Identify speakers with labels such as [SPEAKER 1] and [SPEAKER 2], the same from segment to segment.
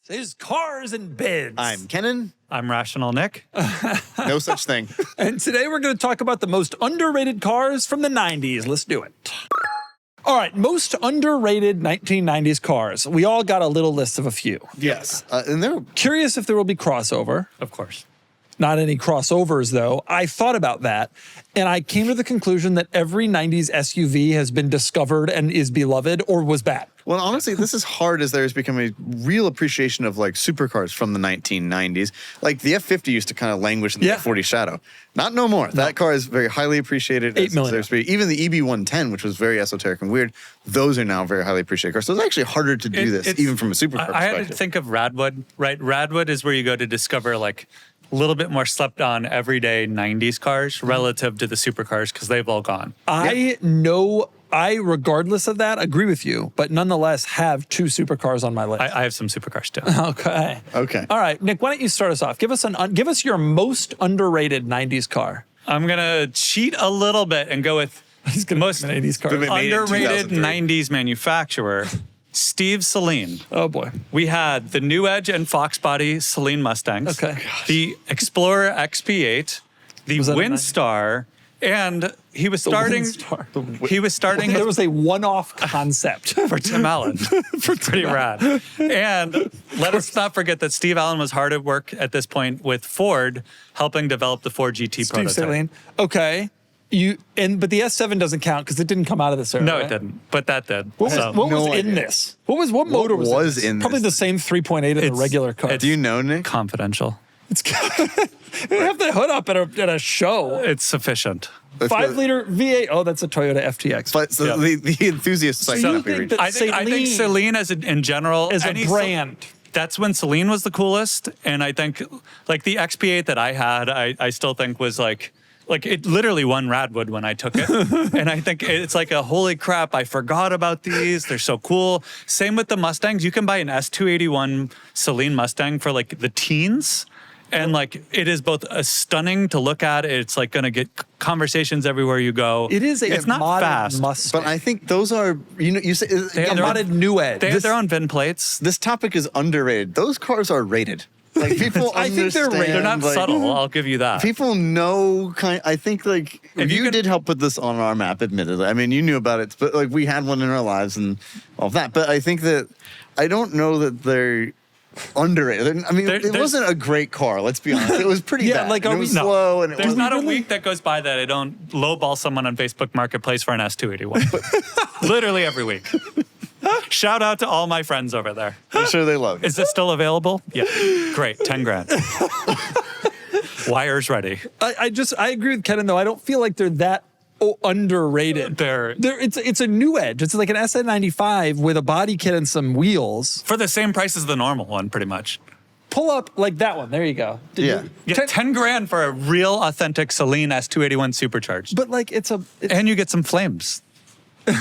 [SPEAKER 1] is Cars and Bids.
[SPEAKER 2] I'm Kennan.
[SPEAKER 3] I'm Rational Nick.
[SPEAKER 2] No such thing.
[SPEAKER 1] And today we're going to talk about the most underrated cars from the 90s. Let's do it. All right, most underrated 1990s cars. We all got a little list of a few.
[SPEAKER 2] Yes. And they're
[SPEAKER 1] Curious if there will be crossover.
[SPEAKER 3] Of course.
[SPEAKER 1] Not any crossovers, though. I thought about that, and I came to the conclusion that every 90s SUV has been discovered and is beloved or was bad.
[SPEAKER 2] Well, honestly, this is hard as there's become a real appreciation of like supercars from the 1990s. Like the F50 used to kind of languish in the F40 shadow. Not no more. That car is very highly appreciated.
[SPEAKER 1] 8 million.
[SPEAKER 2] Even the EB110, which was very esoteric and weird, those are now very highly appreciated cars. So it's actually harder to do this, even from a supercar perspective.
[SPEAKER 3] I had to think of Radwood, right? Radwood is where you go to discover like a little bit more slept on everyday 90s cars relative to the supercars because they've all gone.
[SPEAKER 1] I, regardless of that, agree with you, but nonetheless have 2 supercars on my list.
[SPEAKER 3] I have some supercars too.
[SPEAKER 1] Okay.
[SPEAKER 2] Okay.
[SPEAKER 1] All right, Nick, why don't you start us off? Give us your most underrated 90s car.
[SPEAKER 3] I'm going to cheat a little bit and go with most
[SPEAKER 1] an 80s car.
[SPEAKER 3] underrated 90s manufacturer, Steve Saleen.
[SPEAKER 1] Oh, boy.
[SPEAKER 3] We had the New Edge and Fox Body Saleen Mustangs,
[SPEAKER 1] Okay.
[SPEAKER 3] the Explorer XP8, the Windstar, and he was starting.
[SPEAKER 1] There was a one-off concept
[SPEAKER 3] for Tim Allen. Pretty rad. And let us not forget that Steve Allen was hard at work at this point with Ford, helping develop the Ford GT prototype.
[SPEAKER 1] Steve Saleen. Okay. But the S7 doesn't count because it didn't come out of this era.
[SPEAKER 3] No,
[SPEAKER 1] right?
[SPEAKER 3] it didn't. But that did.
[SPEAKER 1] What was in this? What motor was in this? Probably the same 3.8 in the regular car.
[SPEAKER 2] Do you know, Nick?
[SPEAKER 3] Confidential.
[SPEAKER 1] It's they have the hood up at a show.
[SPEAKER 3] It's sufficient.
[SPEAKER 1] 5-liter V8. Oh, that's a Toyota FTX.
[SPEAKER 2] But the enthusiasts like
[SPEAKER 1] you think that
[SPEAKER 3] I think Saleen in general
[SPEAKER 1] is a brand.
[SPEAKER 3] That's when Saleen was the coolest, and I think like the XP8 that I had, I still think was like it literally won Radwood when I took it. And I think it's like a holy crap, I forgot about these. They're so cool. Same with the Mustangs. You can buy an S281 Saleen Mustang for like the teens. And like it is both stunning to look at. It's like going to get conversations everywhere you go.
[SPEAKER 1] It's not fast.
[SPEAKER 2] Mustang. But I think those are, you say,
[SPEAKER 1] a modded New Edge.
[SPEAKER 3] They have their own VIN plates.
[SPEAKER 2] This topic is underrated. Those cars are rated. Like people
[SPEAKER 1] I think they're rated.
[SPEAKER 3] They're not subtle. I'll give you that.
[SPEAKER 2] People know I think like you did help put this on our map, admittedly. I mean, you knew about it, but like we had one in our lives and all of that. But I think that I don't know that they're underrated. I mean, it wasn't a great car. Let's be honest. It was pretty bad.
[SPEAKER 1] Like
[SPEAKER 2] it was slow. And
[SPEAKER 3] there's not a week that goes by that I don't lowball someone on Facebook Marketplace for an S281. Literally every week. Shout out to all my friends over there.
[SPEAKER 2] I'm sure they love it.
[SPEAKER 3] Is this still available? Yeah. Great. 10 grand. Wires ready.
[SPEAKER 1] I agree with Kennan, though. I don't feel like they're that underrated. It's a New Edge. It's like an SN95 with a body kit and some wheels.
[SPEAKER 3] For the same price as the normal one, pretty much.
[SPEAKER 1] Pull up like that one. There you go.
[SPEAKER 3] Get 10 grand for a real authentic Saleen S281 supercharged.
[SPEAKER 1] But like
[SPEAKER 3] and you get some flames.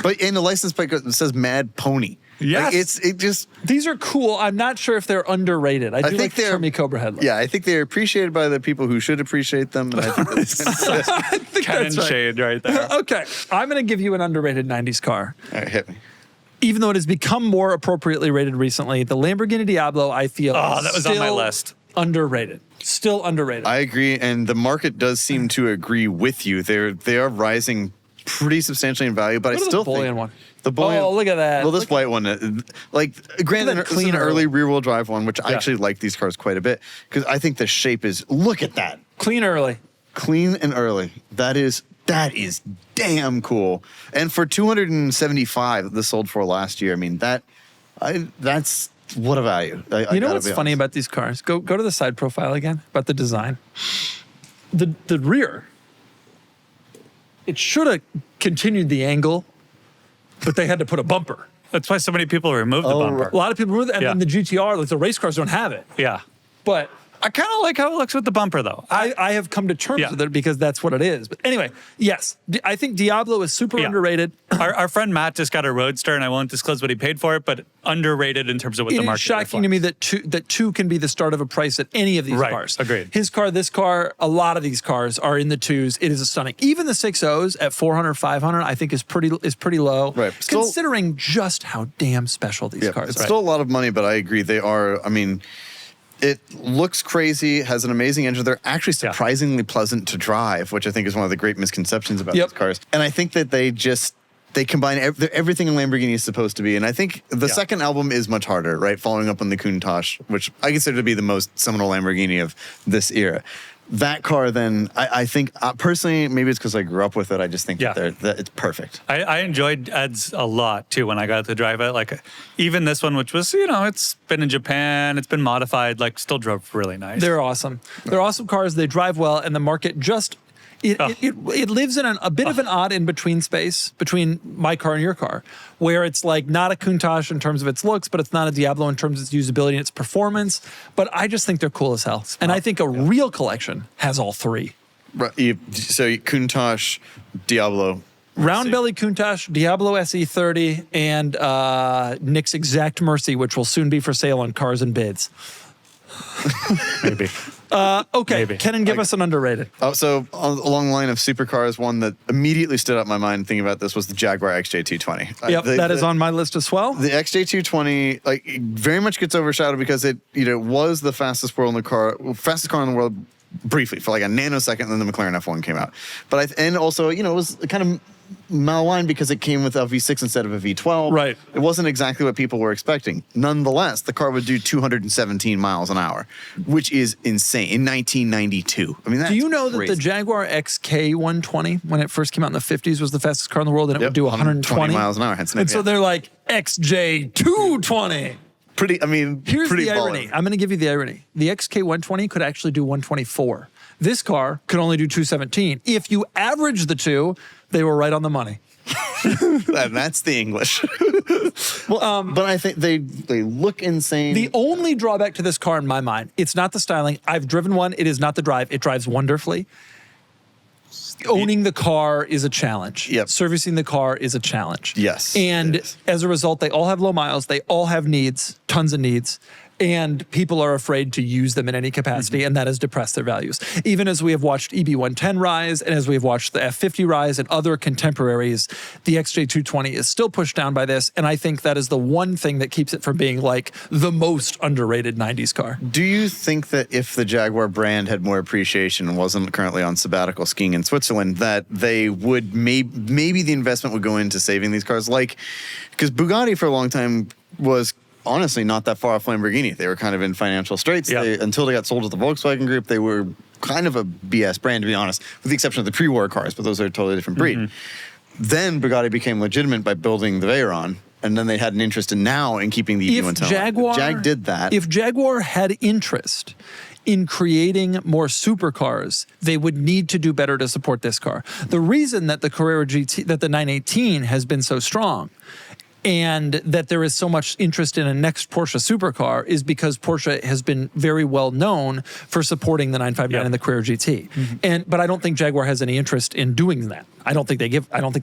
[SPEAKER 2] But in the license plate it says Mad Pony.
[SPEAKER 1] Yes.
[SPEAKER 2] Like
[SPEAKER 1] these are cool. I'm not sure if they're underrated. I think like the Tommy Cobra headlight.
[SPEAKER 2] Yeah, I think they're appreciated by the people who should appreciate them. And I think that's
[SPEAKER 3] Kennan shade right there.
[SPEAKER 1] Okay. I'm going to give you an underrated 90s car.
[SPEAKER 2] All right, hit me.
[SPEAKER 1] Even though it has become more appropriately rated recently, the Lamborghini Diablo, I feel,
[SPEAKER 3] that was on my list.
[SPEAKER 1] Underrated. Still underrated.
[SPEAKER 2] I agree, and the market does seem to agree with you. They are rising pretty substantially in value, but I still think the Bullion.
[SPEAKER 1] Oh, look at that!
[SPEAKER 2] Well, this white one, like granted, it's an early rear-wheel drive one, which I actually like these cars quite a bit because I think the shape is. Look at that!
[SPEAKER 1] Clean early.
[SPEAKER 2] Clean and early. That is damn cool. And for $275, this sold for last year. I mean that's what a value.
[SPEAKER 1] You know what's funny about these cars? Go to the side profile again about the design. The rear. It should have continued the angle, but they had to put a bumper.
[SPEAKER 3] That's why so many people removed the bumper.
[SPEAKER 1] A lot of people removed it, and then the GTR, like the race cars don't have it.
[SPEAKER 3] Yeah.
[SPEAKER 1] But
[SPEAKER 3] I kind of like how it looks with the bumper, though.
[SPEAKER 1] I have come to terms with it because that's what it is. But anyway, yes, I think Diablo is super underrated.
[SPEAKER 3] Our friend Matt just got a Roadster, and I won't disclose what he paid for it, but underrated in terms of what the market
[SPEAKER 1] It is shocking to me that two can be the start of a price at any of these cars.
[SPEAKER 3] Agreed.
[SPEAKER 1] His car, this car, a lot of these cars are in the twos. It is stunning. Even the 6.0s at 400, 500, I think is pretty low.
[SPEAKER 2] Right.
[SPEAKER 1] Considering just how damn special these cars
[SPEAKER 2] It's
[SPEAKER 1] are.
[SPEAKER 2] still a lot of money, but I agree. They are, I mean, it looks crazy, has an amazing engine. They're actually surprisingly pleasant to drive, which I think is one of the great misconceptions about these cars. And I think that they combine everything a Lamborghini is supposed to be. And I think the second album is much harder, right? Following up on the Countach, which I consider to be the most seminal Lamborghini of this era. That car, then, I think, personally, maybe it's because I grew up with it, I just think that it's perfect.
[SPEAKER 3] I enjoyed Ed's a lot, too, when I got to drive it. Like, even this one, which was, it's been in Japan, it's been modified, like, still drove really nice.
[SPEAKER 1] They're awesome. They're awesome cars. They drive well, and the market just... It lives in a bit of an odd in-between space between my car and your car, where it's like not a Countach in terms of its looks, but it's not a Diablo in terms of its usability and its performance. But I just think they're cool as hell. And I think a real collection has all three.
[SPEAKER 2] Right. So Countach, Diablo.
[SPEAKER 1] Round belly Countach, Diablo SE30, and Nick's Exact Mercy, which will soon be for sale on Cars and Bids.
[SPEAKER 3] Maybe.
[SPEAKER 1] Okay, Kennan, give us an underrated.
[SPEAKER 2] So along the line of supercars, one that immediately stood out in my mind thinking about this was the Jaguar XJ220.
[SPEAKER 1] Yep, that is on my list as well.
[SPEAKER 2] The XJ220 very much gets overshadowed because it was the fastest car in the world briefly for like a nanosecond, and then the McLaren F1 came out. But and also it was kind of maligned because it came with a V6 instead of a V12.
[SPEAKER 1] Right.
[SPEAKER 2] It wasn't exactly what people were expecting. Nonetheless, the car would do 217 miles an hour, which is insane in 1992. I mean, that's
[SPEAKER 1] Do you know
[SPEAKER 2] crazy.
[SPEAKER 1] that the Jaguar XK120, when it first came out in the 50s, was the fastest car in the world, and it would do 120
[SPEAKER 2] miles an hour?
[SPEAKER 1] And so they're like, XJ220. Here's
[SPEAKER 2] pretty
[SPEAKER 1] the irony.
[SPEAKER 2] baller.
[SPEAKER 1] I'm going to give you the irony. The XK120 could actually do 124. This car could only do 217. If you average the two, they were right on the money.
[SPEAKER 2] And that's the English. But I think they look insane.
[SPEAKER 1] The only drawback to this car in my mind, it's not the styling. I've driven one. It is not the drive. It drives wonderfully. Owning the car is a challenge.
[SPEAKER 2] Yep.
[SPEAKER 1] Servicing the car is a challenge.
[SPEAKER 2] Yes,
[SPEAKER 1] And
[SPEAKER 2] it is.
[SPEAKER 1] as a result, they all have low miles. They all have needs, tons of needs. And people are afraid to use them in any capacity, and that has depressed their values. Even as we have watched EB110 rise, and as we have watched the F50 rise and other contemporaries, the XJ220 is still pushed down by this. And I think that is the one thing that keeps it from being like the most underrated 90s car.
[SPEAKER 2] Do you think that if the Jaguar brand had more appreciation and wasn't currently on sabbatical skiing in Switzerland, that they would maybe the investment would go into saving these cars? Like, because Bugatti for a long time was honestly not that far off Lamborghini. They were kind of in financial straits. Until they got sold to the Volkswagen Group, they were kind of a BS brand, to be honest, with the exception of the pre-war cars, but those are a totally different breed. Then Bugatti became legitimate by building the Veyron, and then they had an interest in keeping the EB110. Jag did that.
[SPEAKER 1] If Jaguar had interest in creating more supercars, they would need to do better to support this car. The reason that the Carrera GT, that the 918 has been so strong, and that there is so much interest in a next Porsche supercar is because Porsche has been very well known for supporting the 959 and the Carrera GT. But I don't think Jaguar has any interest in doing that. I don't think they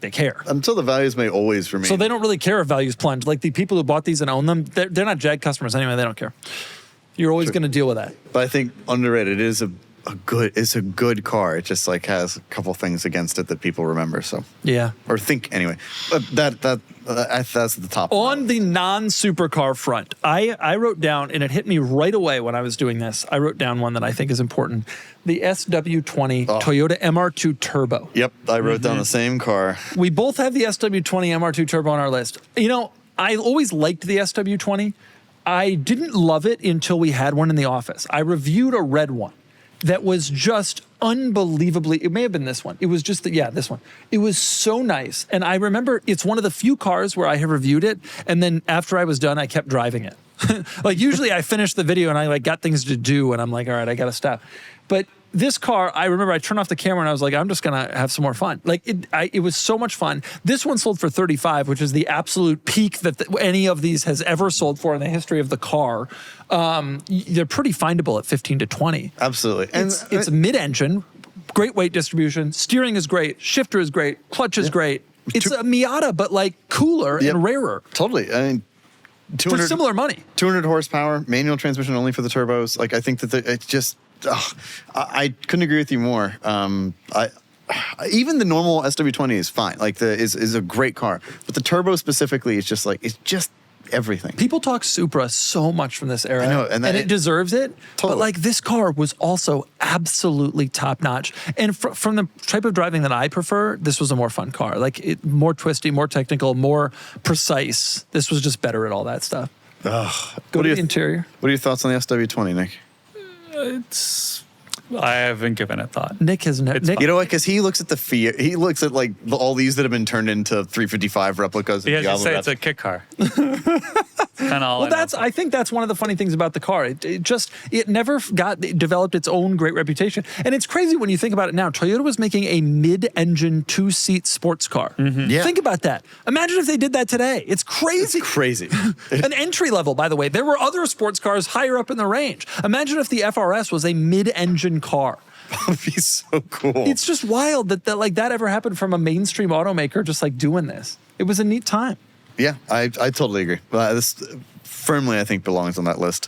[SPEAKER 1] care.
[SPEAKER 2] Until the values may always remain.
[SPEAKER 1] So they don't really care if values plunge. Like the people who bought these and own them, they're not Jag customers anyway. They don't care. You're always going to deal with that.
[SPEAKER 2] But I think underrated is it's a good car. It just like has a couple things against it that people remember. So
[SPEAKER 1] yeah,
[SPEAKER 2] or think anyway. But that's the top.
[SPEAKER 1] On the non-supercar front, I wrote down, and it hit me right away when I was doing this. I wrote down one that I think is important: the SW20 Toyota MR2 Turbo.
[SPEAKER 2] Yep, I wrote down the same car.
[SPEAKER 1] We both have the SW20 MR2 Turbo on our list. I always liked the SW20. I didn't love it until we had one in the office. I reviewed a red one that was just unbelievably, it may have been this one. It was just, this one. It was so nice. And I remember it's one of the few cars where I have reviewed it. And then after I was done, I kept driving it. Like usually I finish the video and I got things to do and I'm like, all right, I got to stop. But this car, I remember I turned off the camera and I was like, I'm just going to have some more fun. Like it was so much fun. This one sold for 35, which is the absolute peak that any of these has ever sold for in the history of the car. They're pretty findable at 15 to 20.
[SPEAKER 2] Absolutely.
[SPEAKER 1] And it's mid-engine, great weight distribution, steering is great, shifter is great, clutch is great. It's a Miata, but like cooler and rarer.
[SPEAKER 2] Totally. I mean,
[SPEAKER 1] For similar money.
[SPEAKER 2] 200 horsepower, manual transmission only for the turbos. Like, I think that it's just, I couldn't agree with you more. Even the normal SW20 is fine. Like, is a great car. But the turbo specifically is just like, it's just everything.
[SPEAKER 1] People talk Supra so much from this era.
[SPEAKER 2] I know,
[SPEAKER 1] and it deserves it.
[SPEAKER 2] Totally.
[SPEAKER 1] But like this car was also absolutely top notch. And from the type of driving that I prefer, this was a more fun car. Like more twisty, more technical, more precise. This was just better at all that stuff. Go to the interior.
[SPEAKER 2] What are your thoughts on the SW20, Nick?
[SPEAKER 3] I haven't given it thought.
[SPEAKER 1] Nick has never.
[SPEAKER 2] You know what? Because he looks at the Fiat. He looks at like all these that have been turned into 355 replicas.
[SPEAKER 3] Yeah, just say it's a kit car. Kind of all.
[SPEAKER 1] Well, I think that's one of the funny things about the car. It never developed its own great reputation. And it's crazy when you think about it now. Toyota was making a mid-engine 2-seat sports car.
[SPEAKER 2] Mm-hmm. Yeah.
[SPEAKER 1] Think about that. Imagine if they did that today. It's crazy.
[SPEAKER 2] It's crazy.
[SPEAKER 1] An entry level, by the way. There were other sports cars higher up in the range. Imagine if the FRS was a mid-engine car.
[SPEAKER 2] That would be so cool.
[SPEAKER 1] It's just wild that like that ever happened from a mainstream automaker just like doing this. It was a neat time.
[SPEAKER 2] Yeah, I totally agree. This firmly, I think, belongs on that list.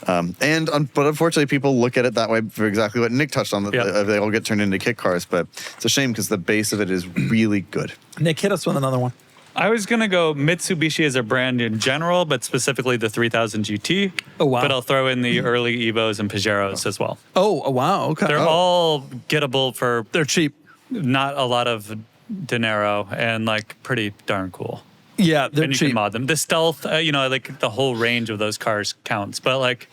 [SPEAKER 2] But unfortunately, people look at it that way for exactly what Nick touched on. They all get turned into kit cars, but it's a shame because the base of it is really good.
[SPEAKER 1] Nick, hit us with another one.
[SPEAKER 3] I was going to go Mitsubishi as a brand in general, but specifically the 3000 GT.
[SPEAKER 1] Oh, wow.
[SPEAKER 3] But I'll throw in the early Evos and Pajeros as well.
[SPEAKER 1] Oh, wow. Okay.
[SPEAKER 3] They're all gettable for
[SPEAKER 1] They're cheap.
[SPEAKER 3] not a lot of dinero and like pretty darn cool.
[SPEAKER 1] Yeah, they're
[SPEAKER 3] And you
[SPEAKER 1] cheap.
[SPEAKER 3] can mod them. The Stealth, like the whole range of those cars counts. But like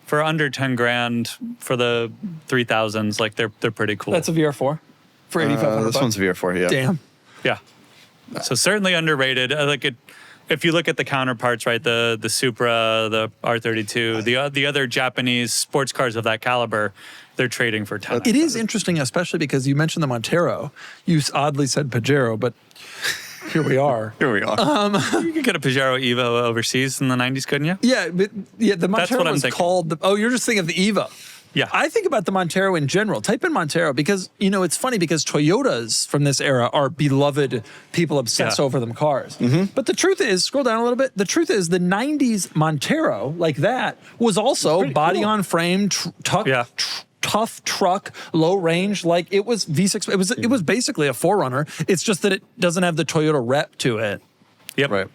[SPEAKER 3] for under 10 grand for the 3000s, like they're pretty cool.
[SPEAKER 1] That's a VR4 for 8,500
[SPEAKER 2] This one's a VR4, yeah.
[SPEAKER 1] Damn.
[SPEAKER 3] Yeah. So certainly underrated. If you look at the counterparts, right, the Supra, the R32, the other Japanese sports cars of that caliber, they're trading for 10.
[SPEAKER 1] It is interesting, especially because you mentioned the Montero. You oddly said Pajero, but here we are.
[SPEAKER 2] Here we are.
[SPEAKER 3] You could get a Pajero Evo overseas in the 90s, couldn't you?
[SPEAKER 1] Yeah, but the Montero
[SPEAKER 3] what I'm
[SPEAKER 1] was
[SPEAKER 3] thinking.
[SPEAKER 1] called. You're just thinking of the Evo.
[SPEAKER 3] Yeah.
[SPEAKER 1] I think about the Montero in general. Type in Montero because, it's funny because Toyotas from this era are beloved, people obsess over them cars.
[SPEAKER 2] Mm-hmm.
[SPEAKER 1] But the truth is, scroll down a little bit, the truth is the 90s Montero, like that, was also body on frame, tough truck, low range. Like it was V6. It was basically a 4Runner. It's just that it doesn't have the Toyota rep to it.
[SPEAKER 3] Yep.
[SPEAKER 2] Right.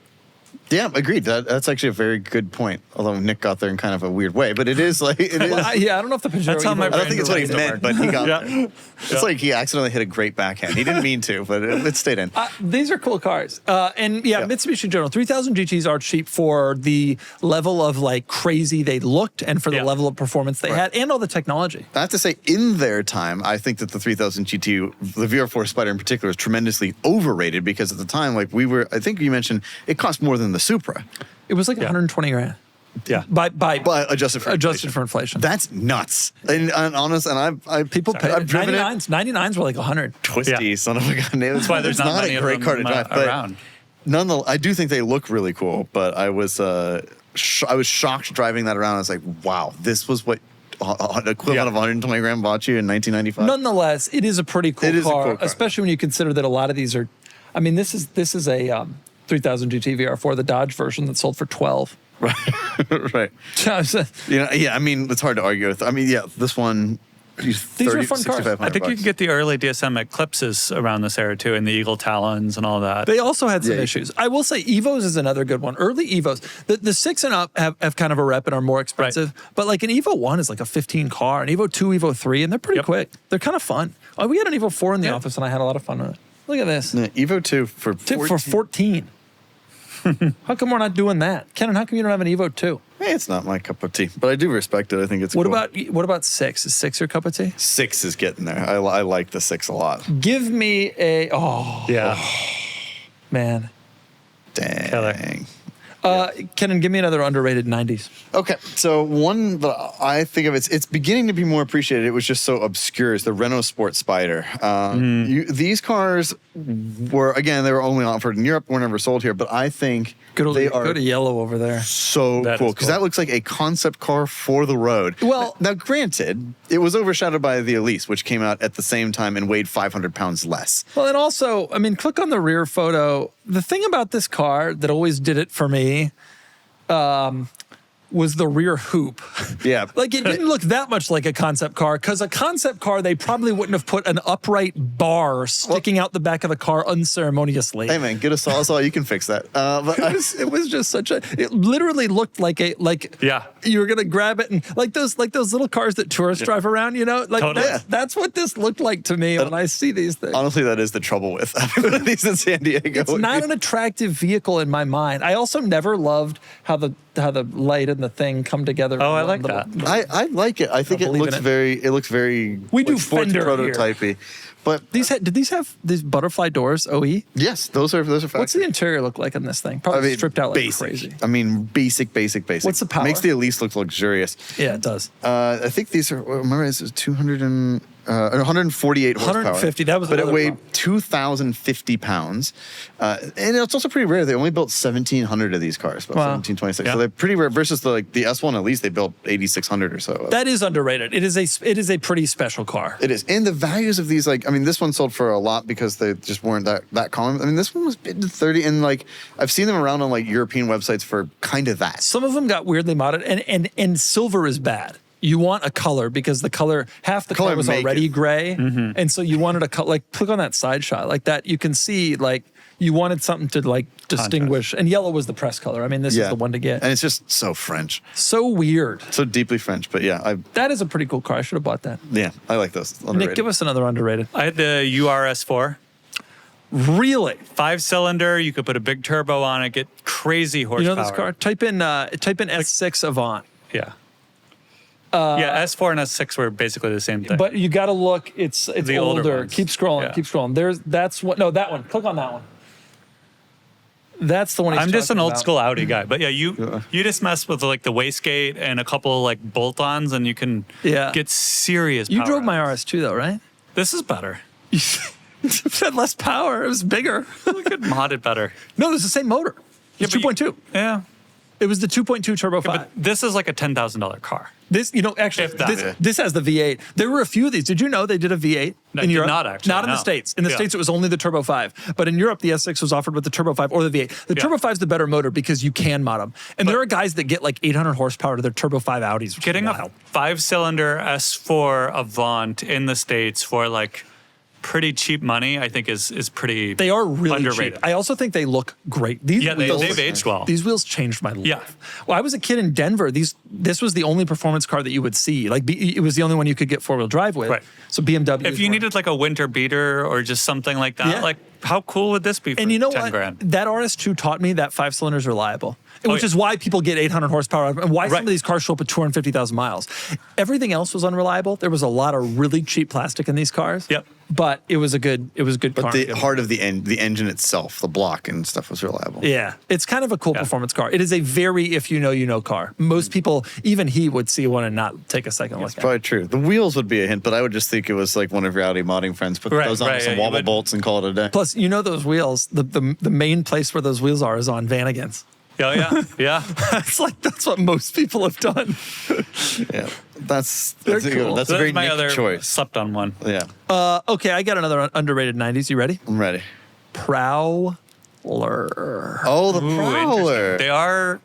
[SPEAKER 2] Yeah, agreed. That's actually a very good point. Although Nick got there in kind of a weird way, but it is like it is.
[SPEAKER 1] I don't know if the Pajero.
[SPEAKER 3] That's how my
[SPEAKER 2] I don't think it's what he meant, but he got there. It's
[SPEAKER 3] Yeah.
[SPEAKER 2] like he accidentally hit a great backhand. He didn't mean to, but it stayed in.
[SPEAKER 1] These are cool cars. Mitsubishi in general, 3000 GTs are cheap for the level of like crazy they looked and for the level of performance they had and all the technology.
[SPEAKER 2] I have to say, in their time, I think that the 3000 GT, the VR4 Spider in particular, is tremendously overrated because at the time, like I think you mentioned, it cost more than the Supra.
[SPEAKER 1] It was like 120 grand.
[SPEAKER 3] Yeah.
[SPEAKER 2] But adjusted for
[SPEAKER 1] inflation.
[SPEAKER 2] That's nuts. And honest, and I've
[SPEAKER 1] People pay.
[SPEAKER 2] I've driven
[SPEAKER 1] 99s were like 100.
[SPEAKER 2] Twisty son of a gun.
[SPEAKER 3] That's why there's not many
[SPEAKER 2] a great
[SPEAKER 3] of them
[SPEAKER 2] car to drive. But
[SPEAKER 3] around.
[SPEAKER 2] nonetheless, I do think they look really cool. But I was shocked driving that around. I was like, wow, this was what an equivalent of 120 grand bought you in 1995.
[SPEAKER 1] Nonetheless, it is a pretty cool
[SPEAKER 2] It
[SPEAKER 1] car,
[SPEAKER 2] is a cool car.
[SPEAKER 1] especially when you consider that a lot of these are. I mean, this is a 3000 GT VR4, the Dodge version that sold for 12.
[SPEAKER 2] Right. I mean, it's hard to argue with. I mean, this one.
[SPEAKER 1] These are fun cars.
[SPEAKER 3] I think you could get the early DSM Eclipses around this era too, and the Eagle Talons and all that.
[SPEAKER 1] They also had some issues. I will say Evos is another good one. Early Evos, the 6 and up have kind of a rep and are more expensive.
[SPEAKER 3] Right.
[SPEAKER 1] But like an Evo 1 is like a 15 car, an Evo 2, Evo 3, and they're pretty quick. They're kind of fun. We had an Evo 4 in the office, and I had a lot of fun with it. Look at this.
[SPEAKER 2] Yeah, Evo 2 for 14.
[SPEAKER 1] For 14. How come we're not doing that? Kennan, how come you don't have an Evo 2?
[SPEAKER 2] Hey, it's not my cup of tea, but I do respect it. I think it's
[SPEAKER 1] What
[SPEAKER 2] cool.
[SPEAKER 1] about 6? Is 6 your cup of tea?
[SPEAKER 2] 6 is getting there. I like the 6 a lot.
[SPEAKER 1] Give me a man.
[SPEAKER 2] Dang.
[SPEAKER 3] Killer.
[SPEAKER 1] Kennan, give me another underrated 90s.
[SPEAKER 2] Okay, so one that I think of, it's beginning to be more appreciated. It was just so obscure. Is the Renault Sport Spider. These cars were, again, they were only offered in Europe, were never sold here, but I think they are
[SPEAKER 1] go to yellow over there.
[SPEAKER 2] so
[SPEAKER 3] That
[SPEAKER 2] cool
[SPEAKER 3] is
[SPEAKER 2] because
[SPEAKER 3] cool.
[SPEAKER 2] that looks like a concept car for the road.
[SPEAKER 1] Well-
[SPEAKER 2] now granted, it was overshadowed by the Elise, which came out at the same time and weighed 500 pounds less.
[SPEAKER 1] Well, and also, I mean, click on the rear photo. The thing about this car that always did it for me was the rear hoop.
[SPEAKER 2] Yeah.
[SPEAKER 1] Like, it didn't look that much like a concept car, because a concept car, they probably wouldn't have put an upright bar sticking out the back of the car unceremoniously.
[SPEAKER 2] Hey man, get a sawzall, you can fix that. But
[SPEAKER 1] It was just such a. It literally looked like
[SPEAKER 3] Yeah.
[SPEAKER 1] you were gonna grab it and like those little cars that tourists drive around. You know, like
[SPEAKER 3] Totally.
[SPEAKER 1] that's what this looked like to me when I see these things.
[SPEAKER 2] honestly, that is the trouble with one of these in San Diego.
[SPEAKER 1] It's not an attractive vehicle in my mind. I also never loved how the light and the thing come together.
[SPEAKER 3] Oh, I
[SPEAKER 1] in
[SPEAKER 3] like
[SPEAKER 1] one little-
[SPEAKER 3] that.
[SPEAKER 2] I like it. I think it
[SPEAKER 1] believe in
[SPEAKER 2] looks very
[SPEAKER 1] We do
[SPEAKER 2] sports
[SPEAKER 1] Fender here.
[SPEAKER 2] prototypey. But
[SPEAKER 1] Did these have these butterfly doors? OE.
[SPEAKER 2] yes, those are factory.
[SPEAKER 1] What's the interior look like on this thing? Probably stripped out like
[SPEAKER 2] basic.
[SPEAKER 1] crazy.
[SPEAKER 2] I mean, basic.
[SPEAKER 1] What's the power?
[SPEAKER 2] Makes the Elise look luxurious.
[SPEAKER 1] Yeah, it does.
[SPEAKER 2] I think these are. Remember, this is 148 horsepower.
[SPEAKER 1] 150, that was
[SPEAKER 2] but it
[SPEAKER 1] another
[SPEAKER 2] weighed
[SPEAKER 1] problem.
[SPEAKER 2] 2,050 pounds, and it's also pretty rare. They only built 1,700 of these cars, about
[SPEAKER 1] Wow.
[SPEAKER 2] 1,726.
[SPEAKER 3] Yeah.
[SPEAKER 2] So they're pretty rare versus the S1. At least they built 8,600 or so.
[SPEAKER 1] That is underrated. It is a pretty special car.
[SPEAKER 2] It is. And the values of these, like, I mean, this one sold for a lot because they just weren't that common. I mean, this one was bid to 30, and like, I've seen them around on like European websites for kind of that.
[SPEAKER 1] Some of them got weirdly modded, and silver is bad. You want a color because half the
[SPEAKER 2] Color
[SPEAKER 1] car was
[SPEAKER 2] make
[SPEAKER 1] already
[SPEAKER 2] it.
[SPEAKER 1] gray, and so you wanted a color. Like, click on that side shot, like that. You can see like you wanted something to like distinguish, and yellow was the press color. I mean, this is the one to get.
[SPEAKER 2] And it's just so French,
[SPEAKER 1] So weird.
[SPEAKER 2] so deeply French. But yeah,
[SPEAKER 1] That is a pretty cool car. I should have bought that.
[SPEAKER 2] I like those.
[SPEAKER 1] Nick,
[SPEAKER 2] Underrated.
[SPEAKER 1] give us another underrated.
[SPEAKER 3] I had the URS4.
[SPEAKER 1] Really?
[SPEAKER 3] 5-cylinder, you could put a big turbo on it, get crazy horsepower.
[SPEAKER 1] You know this car? Type in S6 Avant.
[SPEAKER 3] Yeah. Yeah, S4 and S6 were basically the same thing.
[SPEAKER 1] But you got to look. It's
[SPEAKER 3] The older
[SPEAKER 1] older.
[SPEAKER 3] ones.
[SPEAKER 1] Keep scrolling.
[SPEAKER 3] Yeah.
[SPEAKER 1] Keep scrolling. That one. Click on that one. That's the one.
[SPEAKER 3] I'm just an
[SPEAKER 1] talking
[SPEAKER 3] old
[SPEAKER 1] about.
[SPEAKER 3] school Audi guy. But yeah, you just mess with like the wastegate and a couple like bolt-ons, and you can get serious.
[SPEAKER 1] You
[SPEAKER 3] power
[SPEAKER 1] drove my
[SPEAKER 3] out of
[SPEAKER 1] RS2 though, right?
[SPEAKER 3] This is better.
[SPEAKER 1] It had less power. It was bigger.
[SPEAKER 3] We could mod it better.
[SPEAKER 1] No, it was the same motor. It's
[SPEAKER 3] but you-
[SPEAKER 1] 2.2.
[SPEAKER 3] Yeah.
[SPEAKER 1] It was the 2.2 turbo 5.
[SPEAKER 3] But this is like a $10,000 car.
[SPEAKER 1] This, actually,
[SPEAKER 3] If that.
[SPEAKER 1] this has the V8. There were a few of these. Did you know they did a V8
[SPEAKER 3] No,
[SPEAKER 1] in
[SPEAKER 3] did
[SPEAKER 1] Europe?
[SPEAKER 3] not actually,
[SPEAKER 1] Not in the
[SPEAKER 3] no.
[SPEAKER 1] States. In the
[SPEAKER 3] Yeah.
[SPEAKER 1] States, it was only the Turbo 5. But in Europe, the S6 was offered with the Turbo 5 or the V8. The
[SPEAKER 3] Yeah.
[SPEAKER 1] Turbo 5 is the better motor because you can mod them. And there are guys that get like 800 horsepower to their Turbo 5 Audis. Which
[SPEAKER 3] Getting
[SPEAKER 1] is
[SPEAKER 3] a
[SPEAKER 1] wild.
[SPEAKER 3] 5-cylinder S4 Avant in the States for like pretty cheap money, I think is pretty.
[SPEAKER 1] They are really
[SPEAKER 3] underrated.
[SPEAKER 1] cheap. I also think they look great. These
[SPEAKER 3] Yeah,
[SPEAKER 1] wheels,
[SPEAKER 3] they've aged well.
[SPEAKER 1] These wheels changed my life.
[SPEAKER 3] Yeah.
[SPEAKER 1] Well, I was a kid in Denver. This was the only performance car that you would see. Like, it was the only one you could get 4-wheel drive with.
[SPEAKER 3] Right.
[SPEAKER 1] So BMW.
[SPEAKER 3] If you needed like a winter beater or just something like that,
[SPEAKER 1] Yeah.
[SPEAKER 3] like how cool would this be for
[SPEAKER 1] And you know
[SPEAKER 3] 10
[SPEAKER 1] what?
[SPEAKER 3] grand?
[SPEAKER 1] That RS2 taught me that 5-cylinder is reliable, which
[SPEAKER 3] yeah.
[SPEAKER 1] is why people get 800 horsepower and why some
[SPEAKER 3] Right.
[SPEAKER 1] of these cars show up at 250,000 miles. Everything else was unreliable. There was a lot of really cheap plastic in these cars.
[SPEAKER 3] Yep.
[SPEAKER 1] But it was a good car.
[SPEAKER 2] But the heart of the engine itself, the block and stuff was reliable.
[SPEAKER 1] Yeah, it's kind of a cool performance car. It is a very if you know car. Most people, even he, would see one and not take a second look
[SPEAKER 2] It's
[SPEAKER 1] at it.
[SPEAKER 2] probably true. The wheels would be a hint, but I would just think it was like one of your Audi modding friends put
[SPEAKER 3] Right,
[SPEAKER 2] those on
[SPEAKER 3] right,
[SPEAKER 2] with some
[SPEAKER 3] yeah, you
[SPEAKER 2] wobble
[SPEAKER 3] would-
[SPEAKER 2] bolts and call it a day.
[SPEAKER 1] Plus, those wheels. The main place where those wheels are is on Vannigan's.
[SPEAKER 3] Oh yeah, yeah.
[SPEAKER 1] That's what most people have done.
[SPEAKER 2] Yeah, that's
[SPEAKER 1] They're
[SPEAKER 2] a good-
[SPEAKER 1] cool.
[SPEAKER 2] that's
[SPEAKER 3] So
[SPEAKER 2] a very
[SPEAKER 3] that's my
[SPEAKER 2] Nick
[SPEAKER 3] other
[SPEAKER 2] choice.
[SPEAKER 3] slept on one.
[SPEAKER 2] Yeah,
[SPEAKER 1] Okay, I got another underrated 90s. You ready?
[SPEAKER 2] I'm ready.
[SPEAKER 1] Prowler.
[SPEAKER 2] Oh, the
[SPEAKER 3] Ooh,
[SPEAKER 2] Prowler.
[SPEAKER 3] interesting. They are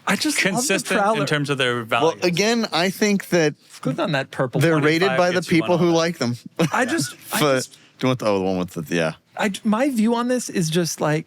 [SPEAKER 1] I just
[SPEAKER 3] consistent
[SPEAKER 1] love the Prowler.
[SPEAKER 3] in terms of their
[SPEAKER 2] Well,
[SPEAKER 3] value.
[SPEAKER 2] again, I think that
[SPEAKER 1] Click on that purple.
[SPEAKER 2] they're
[SPEAKER 3] 25
[SPEAKER 2] rated by the
[SPEAKER 3] gets you
[SPEAKER 2] people
[SPEAKER 3] one
[SPEAKER 2] who
[SPEAKER 3] on.
[SPEAKER 2] like them.
[SPEAKER 1] I just,
[SPEAKER 2] But do you want the one with the
[SPEAKER 1] my view on this is just like,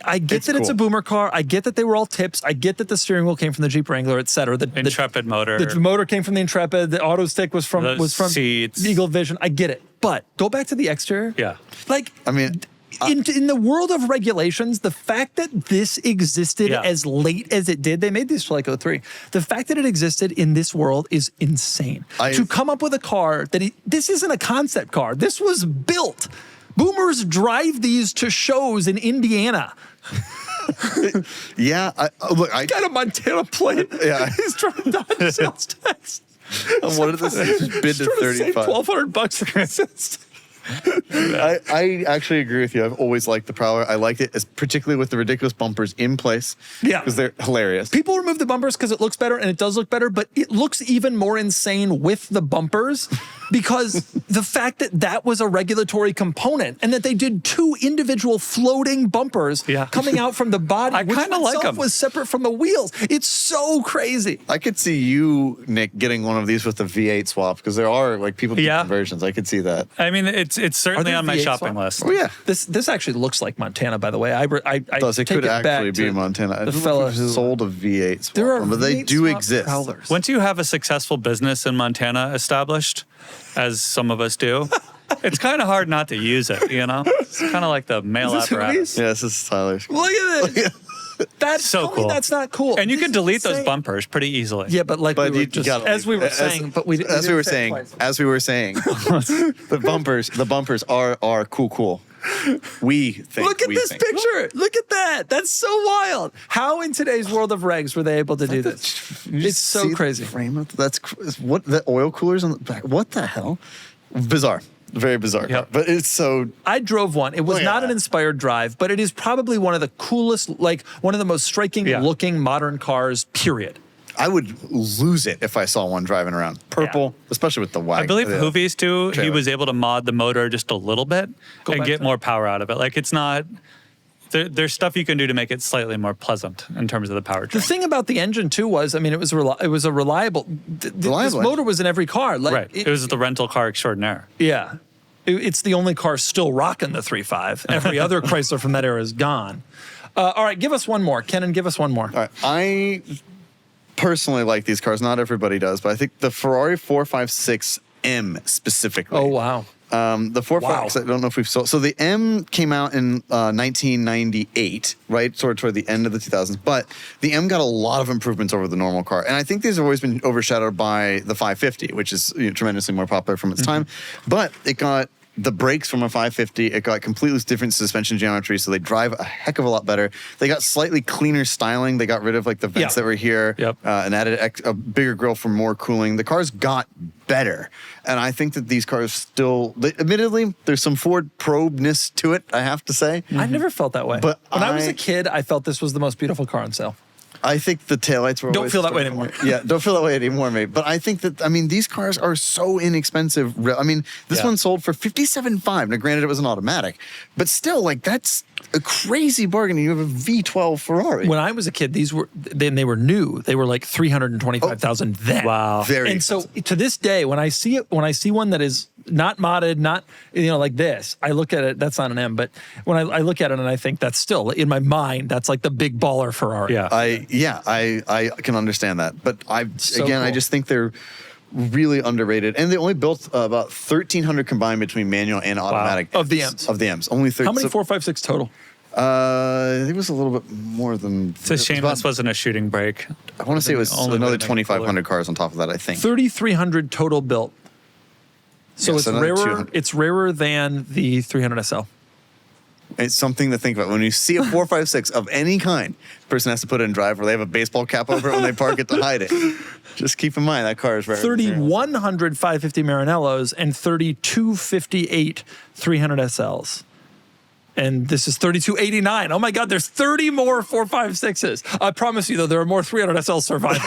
[SPEAKER 1] I get
[SPEAKER 2] It's
[SPEAKER 1] that it's a
[SPEAKER 2] cool.
[SPEAKER 1] boomer car. I get that they were all tips. I get that the steering wheel came from the Jeep Wrangler, et cetera. The
[SPEAKER 3] Intrepid motor.
[SPEAKER 1] The motor came from the Intrepid. The auto stick was from
[SPEAKER 3] The seats.
[SPEAKER 1] Eagle Vision. I get it, but go back to the exterior.
[SPEAKER 3] Yeah.
[SPEAKER 1] Like,
[SPEAKER 2] I mean,
[SPEAKER 1] in the world of regulations, the fact that this existed
[SPEAKER 3] Yeah.
[SPEAKER 1] as late as it did, they made these for like 03. The fact that it existed in this world is insane. To come up with a car this isn't a concept car. This was built. Boomers drive these to shows in Indiana.
[SPEAKER 2] Yeah, look, I
[SPEAKER 1] Got a Montana plate.
[SPEAKER 2] Yeah.
[SPEAKER 1] He's trying to dodge sales tax.
[SPEAKER 2] what did this bid to
[SPEAKER 1] Trying to save
[SPEAKER 2] 35?
[SPEAKER 1] $1,200 for assist.
[SPEAKER 2] I actually agree with you. I've always liked the Prowler. I liked it, particularly with the ridiculous bumpers in place.
[SPEAKER 1] Yeah.
[SPEAKER 2] because they're hilarious.
[SPEAKER 1] People remove the bumpers because it looks better, and it does look better, but it looks even more insane with the bumpers because the fact that that was a regulatory component and that they did 2 individual floating bumpers coming out from the body,
[SPEAKER 3] I
[SPEAKER 1] which
[SPEAKER 3] kinda like
[SPEAKER 1] itself
[SPEAKER 3] 'em.
[SPEAKER 1] was separate from the wheels. It's so crazy.
[SPEAKER 2] I could see you, Nick, getting one of these with the V8 swap because there are like people do
[SPEAKER 3] Yeah.
[SPEAKER 2] conversions. I could see that.
[SPEAKER 3] I mean, it's certainly
[SPEAKER 1] there
[SPEAKER 3] on my
[SPEAKER 1] V8
[SPEAKER 3] shopping
[SPEAKER 1] swap?
[SPEAKER 3] list.
[SPEAKER 2] Oh yeah,
[SPEAKER 1] This actually looks like Montana, by the way. I
[SPEAKER 2] does it
[SPEAKER 1] take
[SPEAKER 2] could
[SPEAKER 1] it back
[SPEAKER 2] actually be
[SPEAKER 1] to
[SPEAKER 2] Montana. I
[SPEAKER 1] the
[SPEAKER 2] don't know
[SPEAKER 1] fella
[SPEAKER 2] if
[SPEAKER 1] who
[SPEAKER 2] we've sold a V8 swap,
[SPEAKER 1] there are
[SPEAKER 2] one, but they
[SPEAKER 1] V8
[SPEAKER 2] do
[SPEAKER 1] swap
[SPEAKER 2] exist.
[SPEAKER 1] Prowlers.
[SPEAKER 3] Once you have a successful business in Montana established, as some of us do, it's kind of hard not to use it, you know? It's kind of like the mail
[SPEAKER 1] Is this
[SPEAKER 3] apparatus.
[SPEAKER 1] Hoovies?
[SPEAKER 2] Yeah, this is Tyler's.
[SPEAKER 1] Look at this. That's
[SPEAKER 3] So
[SPEAKER 1] tell me
[SPEAKER 3] cool.
[SPEAKER 1] that's not cool.
[SPEAKER 3] And you
[SPEAKER 1] This
[SPEAKER 3] could
[SPEAKER 1] is
[SPEAKER 3] delete those
[SPEAKER 1] insane.
[SPEAKER 3] bumpers pretty easily.
[SPEAKER 1] Yeah, but like
[SPEAKER 2] But
[SPEAKER 1] we were
[SPEAKER 2] you
[SPEAKER 1] just,
[SPEAKER 2] gotta
[SPEAKER 1] as we
[SPEAKER 2] leave-
[SPEAKER 1] were saying, but we
[SPEAKER 2] as we were
[SPEAKER 1] didn't say it
[SPEAKER 2] saying,
[SPEAKER 1] twice.
[SPEAKER 2] the bumpers are cool. We think.
[SPEAKER 1] Look at
[SPEAKER 2] we
[SPEAKER 1] this
[SPEAKER 2] think.
[SPEAKER 1] picture. Look at that. That's so wild. How in today's world of regs were they able to do this?
[SPEAKER 2] You
[SPEAKER 1] It's
[SPEAKER 2] just
[SPEAKER 1] so
[SPEAKER 2] see the
[SPEAKER 1] crazy.
[SPEAKER 2] frame of that's what the oil coolers on the back. What the hell? Bizarre. Very bizarre.
[SPEAKER 3] Yep.
[SPEAKER 2] But it's so.
[SPEAKER 1] I drove one. It was
[SPEAKER 2] Look at
[SPEAKER 1] not an
[SPEAKER 2] that.
[SPEAKER 1] inspired drive, but it is probably one of the coolest, like one of the most striking looking modern cars, period.
[SPEAKER 2] I would lose it if I saw one driving around. Purple, especially with the white.
[SPEAKER 3] I believe Hoovies too, he
[SPEAKER 2] Trailer.
[SPEAKER 3] was able to mod the motor just a little bit and
[SPEAKER 1] back
[SPEAKER 3] get
[SPEAKER 1] to
[SPEAKER 3] more power out of it. Like it's not, there's stuff you can do to make it slightly more pleasant in terms of the powertrain.
[SPEAKER 1] The thing about the engine too was, I mean, it was a reliable. This
[SPEAKER 2] Reliable
[SPEAKER 1] motor was in every car. Like,
[SPEAKER 3] right. It was the rental car extraordinaire.
[SPEAKER 1] Yeah. It's the only car still rocking the 3.5. Every other Chrysler from that era is gone. All right, give us one more. Kennan, give us one more.
[SPEAKER 2] All right. I personally like these cars. Not everybody does, but I think the Ferrari 456M specifically.
[SPEAKER 1] Oh, wow.
[SPEAKER 2] The 456, I don't know if we've sold. So the M came out in 1998, right? Sort of toward the end of the 2000s. But the M got a lot of improvements over the normal car. And I think these have always been overshadowed by the 550, which is tremendously more popular from its time. But it got the brakes from a 550. It got completely different suspension geometry, so they drive a heck of a lot better. They got slightly cleaner styling. They got rid of like the vents that were here and added a bigger grille for more cooling. The cars got better. And I think that these cars still, admittedly, there's some Ford probeness to it, I have to say.
[SPEAKER 1] I never felt that way.
[SPEAKER 2] But
[SPEAKER 1] when I was a kid, I felt this was the most beautiful car on sale.
[SPEAKER 2] I think the taillights were
[SPEAKER 1] Don't
[SPEAKER 2] always
[SPEAKER 1] feel that way
[SPEAKER 2] starting-
[SPEAKER 1] anymore.
[SPEAKER 2] Yeah, don't feel that way anymore, mate. But I think that, I mean, these cars are so inexpensive. I mean, this one sold for $57,500. Now, granted, it was an automatic, but still, like, that's a crazy bargain. You have a V12 Ferrari.
[SPEAKER 1] When I was a kid, they were new. They were like $325,000 then.
[SPEAKER 3] Wow.
[SPEAKER 2] Very
[SPEAKER 1] And so to this day, when I see one that is not modded, not like this, I look at it. That's not an M, but when I look at it and I think that's still in my mind, that's like the big baller Ferrari.
[SPEAKER 3] Yeah.
[SPEAKER 2] I can understand that. But I
[SPEAKER 1] So
[SPEAKER 2] I
[SPEAKER 1] cool.
[SPEAKER 2] just think they're really underrated. And they only built about 1,300 combined between manual and automatic.
[SPEAKER 1] Of the M's.
[SPEAKER 2] Of the M's. Only 30.
[SPEAKER 1] How many 456 total?
[SPEAKER 2] I think it was a little bit more than.
[SPEAKER 3] It's a shame this wasn't a shooting brake.
[SPEAKER 2] I want to say it was
[SPEAKER 3] Only
[SPEAKER 2] another
[SPEAKER 3] would've been
[SPEAKER 2] 2,500 cars on top of that, I think.
[SPEAKER 1] 3,300 total built. So
[SPEAKER 2] Yes,
[SPEAKER 1] it's
[SPEAKER 2] another
[SPEAKER 1] rarer.
[SPEAKER 2] 200.
[SPEAKER 1] It's rarer than the 300 SL.
[SPEAKER 2] It's something to think about. When you see a 456 of any kind, the person has to put it in drive or they have a baseball cap over it when they park it to hide it. Just keep in mind that car is rare.
[SPEAKER 1] 3,100 550 Maranellos and 3,258 300 SLs. And this is 3,289. Oh my God, there's 30 more 456s. I promise you, though, there are more 300 SLs surviving.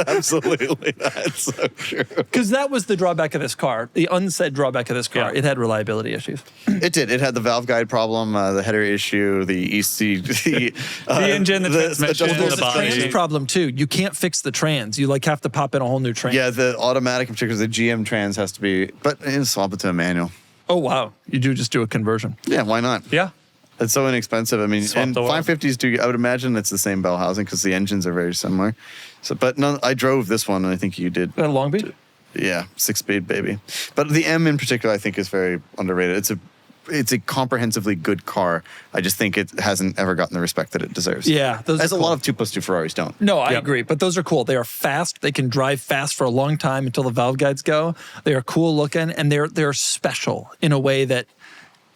[SPEAKER 2] Absolutely. That's so true.
[SPEAKER 1] Because that was the drawback of this car, the unsaid drawback of this car.
[SPEAKER 3] Yeah.
[SPEAKER 1] It had reliability issues.
[SPEAKER 2] It did. It had the valve guide problem, the header issue, the EC, the
[SPEAKER 3] engine, the transmission,
[SPEAKER 2] adjustable
[SPEAKER 3] the
[SPEAKER 1] There's a
[SPEAKER 3] body.
[SPEAKER 1] trans problem, too. You can't fix the trans. You have to pop in a whole new trans.
[SPEAKER 2] Yeah, the automatic, in particular, the GM trans has to be, but swap it to a manual.
[SPEAKER 1] Oh, wow. You do just do a conversion.
[SPEAKER 2] Yeah, why not?
[SPEAKER 3] Yeah.
[SPEAKER 2] It's so inexpensive. I mean,
[SPEAKER 3] Swap
[SPEAKER 2] and
[SPEAKER 3] the oil.
[SPEAKER 2] 550s do. I would imagine it's the same bell housing because the engines are very similar. So, but no, I drove this one, and I think you did.
[SPEAKER 1] Is that a Long Beach?
[SPEAKER 2] Yeah, 6-speed baby. But the M in particular, I think, is very underrated. It's a comprehensively good car. I just think it hasn't ever gotten the respect that it deserves.
[SPEAKER 1] Yeah, those
[SPEAKER 2] as
[SPEAKER 1] are
[SPEAKER 2] a
[SPEAKER 1] cool.
[SPEAKER 2] lot of 2+2 Ferraris don't.
[SPEAKER 1] No, I
[SPEAKER 3] Yep.
[SPEAKER 1] agree. But those are cool. They are fast. They can drive fast for a long time until the valve guides go. They are cool looking, and they're special in a way that,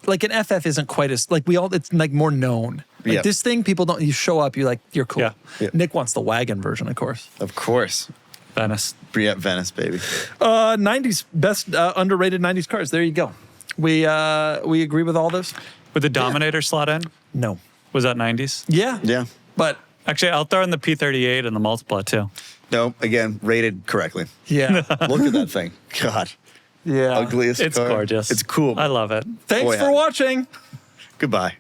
[SPEAKER 1] like an FF isn't quite as like it's like more known. Like
[SPEAKER 2] Yeah.
[SPEAKER 1] this thing, people don't. You show up, you're cool.
[SPEAKER 3] Yeah.
[SPEAKER 2] Yeah.
[SPEAKER 1] Nick wants the wagon version, of course.
[SPEAKER 2] Of course.
[SPEAKER 3] Venice.
[SPEAKER 2] Briette Venice, baby.
[SPEAKER 1] 90s best underrated 90s cars. There you go. We agree with all this.
[SPEAKER 3] Would the Dominator slot in?
[SPEAKER 1] No.
[SPEAKER 3] Was that 90s?
[SPEAKER 1] Yeah.
[SPEAKER 2] Yeah.
[SPEAKER 1] But
[SPEAKER 3] Actually, I'll throw in the P38 and the Multipla too.
[SPEAKER 2] No, again, rated correctly.
[SPEAKER 1] yeah.
[SPEAKER 2] Look at that thing. God.
[SPEAKER 1] Yeah.
[SPEAKER 2] Ugliest
[SPEAKER 3] It's
[SPEAKER 2] car.
[SPEAKER 3] gorgeous.
[SPEAKER 2] It's cool.
[SPEAKER 3] I love it.
[SPEAKER 1] Thanks
[SPEAKER 2] Boy,
[SPEAKER 1] for watching.
[SPEAKER 2] Goodbye.